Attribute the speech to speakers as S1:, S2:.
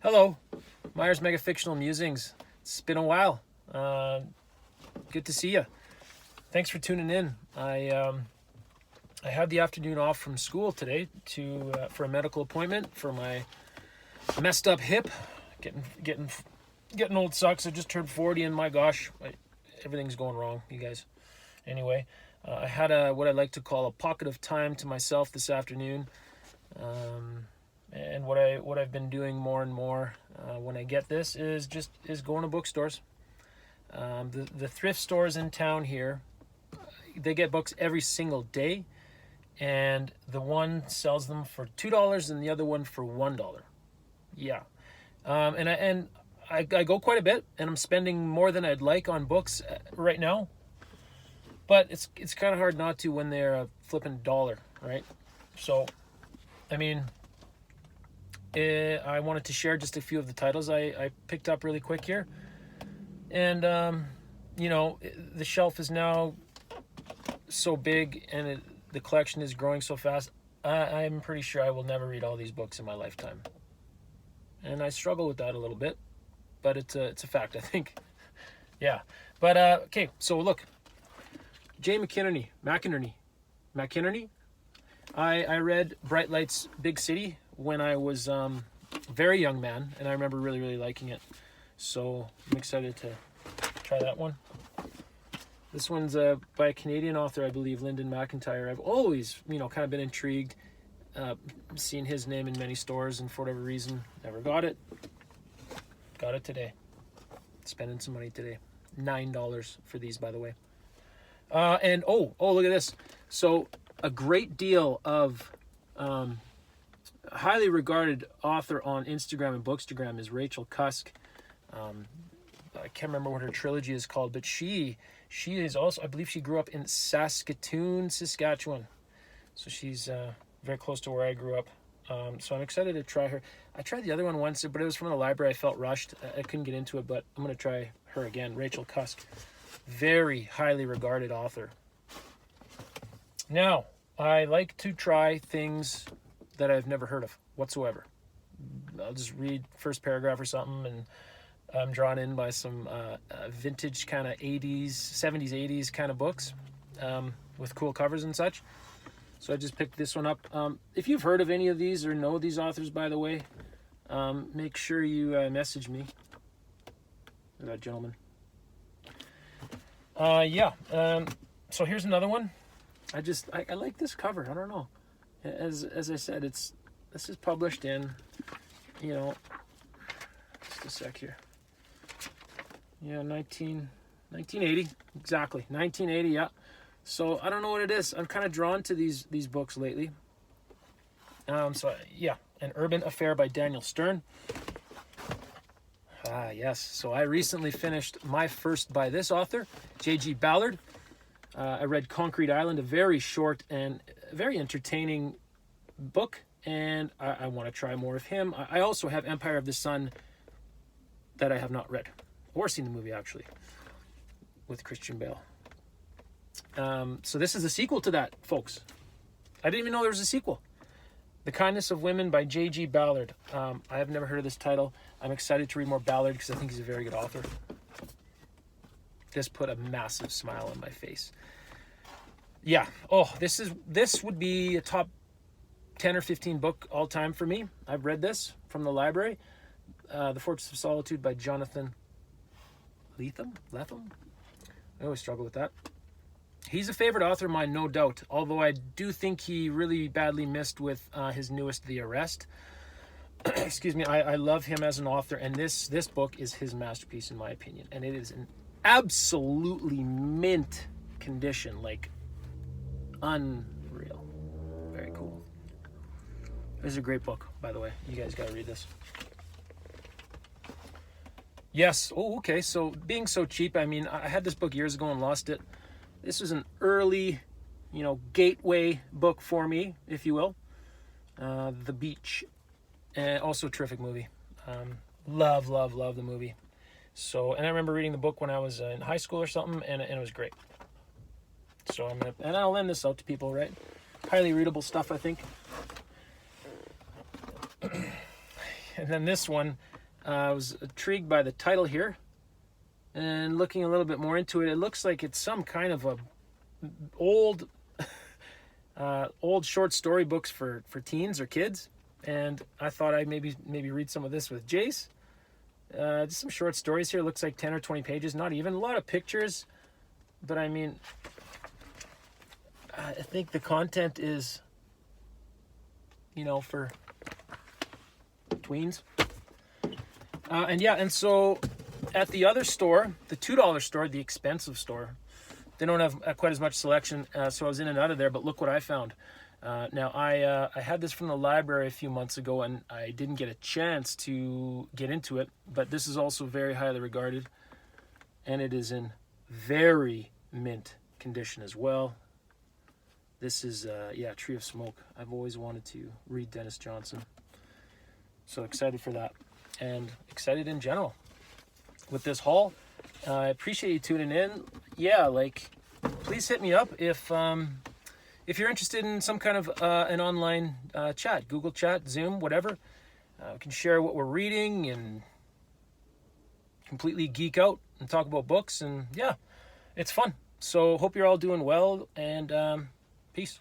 S1: Hello, Myers Mega Fictional Musings. It's been a while. Good to see you. Thanks for tuning in. I had the afternoon off from school today for a medical appointment for my messed up hip. Getting old sucks. I just turned 40, and my gosh, everything's going wrong, you guys. Anyway, I had what I like to call a pocket of time to myself this afternoon. And what I've been doing more and more when I get this is going to bookstores. The thrift stores in town here, they get books every single day, and the one sells them for $2 and the other one for $1. Yeah, and I go quite a bit, and I'm spending more than I'd like on books right now. But it's kind of hard not to when they're a flipping dollar, right? So, I mean, I wanted to share just a few of the titles I picked up really quick here. And, the shelf is now so big, and the collection is growing so fast. I'm pretty sure I will never read all these books in my lifetime. And I struggle with that a little bit, but it's a fact, I think. Yeah. But, okay, so look. Jay McInerney. I read Bright Light's Big City when I was a very young man, and I remember really, really liking it. So I'm excited to try that one. This one's by a Canadian author, I believe, Lyndon McIntyre. I've always, kind of been intrigued, seen his name in many stores, and for whatever reason, never got it. Got it today. Spending some money today. $9 for these, by the way. And look at this. So a great deal of highly regarded author on Instagram and Bookstagram is Rachel Cusk. I can't remember what her trilogy is called, but she is also, I believe she grew up in Saskatoon, Saskatchewan. So she's very close to where I grew up. So I'm excited to try her. I tried the other one once, but it was from the library. I felt rushed. I couldn't get into it, but I'm going to try her again. Rachel Cusk. Very highly regarded author. Now, I like to try things that I've never heard of whatsoever. I'll just read first paragraph or something, and I'm drawn in by some vintage kind of 80s, 70s, 80s kind of books with cool covers and such. So I just picked this one up. If you've heard of any of these or know these authors, by the way, make sure you message me. That gentleman. So here's another one. I like this cover. I don't know. As I said, this is published in, just a sec here. Yeah, 1980. Exactly. 1980, yeah. So I don't know what it is. I'm kind of drawn to these books lately. An Urban Affair by Daniel Stern. Ah, yes. So I recently finished my first by this author, J.G. Ballard. I read Concrete Island, a very short and very entertaining book, and I want to try more of him. I also have Empire of the Sun that I have not read, or seen the movie, actually, with Christian Bale. So this is a sequel to that, folks. I didn't even know there was a sequel. The Kindness of Women by J.G. Ballard. I have never heard of this title. I'm excited to read more Ballard because I think he's a very good author. This put a massive smile on my face. Yeah. Oh, this would be a top 10 or 15 book all time for me. I've read this from the library. The Fortress of Solitude by Jonathan Lethem? I always struggle with that. He's a favorite author of mine, no doubt, although I do think he really badly missed with his newest, The Arrest. Excuse me, I love him as an author, and this book is his masterpiece, in my opinion, and it is an absolutely mint condition, like unreal. Very cool. This is a great book, by the way. You guys got to read this. Yes. Oh, okay. So being so cheap, I mean, I had this book years ago and lost it. This was an early, gateway book for me, if you will. The Beach. And also a terrific movie. Love the movie. So, and I remember reading the book when I was in high school or something, and it was great. So and I'll lend this out to people, right? Highly readable stuff, I think. And then this one, I was intrigued by the title here, and looking a little bit more into it, it looks like it's some kind of a old short story books for teens or kids. And I thought I'd maybe read some of this with Jace. Just some short stories here. Looks like 10 or 20 pages, not even. A lot of pictures, but I mean, I think the content is, for tweens. And so at the other store, the $2 store, the expensive store, they don't have quite as much selection, so I was in and out of there, but look what I found. Now, I had this from the library a few months ago, and I didn't get a chance to get into it, but this is also very highly regarded, and it is in very mint condition as well. This is, Tree of Smoke. I've always wanted to read Dennis Johnson, so excited for that, and excited in general with this haul. I appreciate you tuning in. Please hit me up if you're interested in some kind of an online chat, Google Chat, Zoom, whatever. We can share what we're reading and completely geek out and talk about books, and it's fun. So hope you're all doing well, and peace.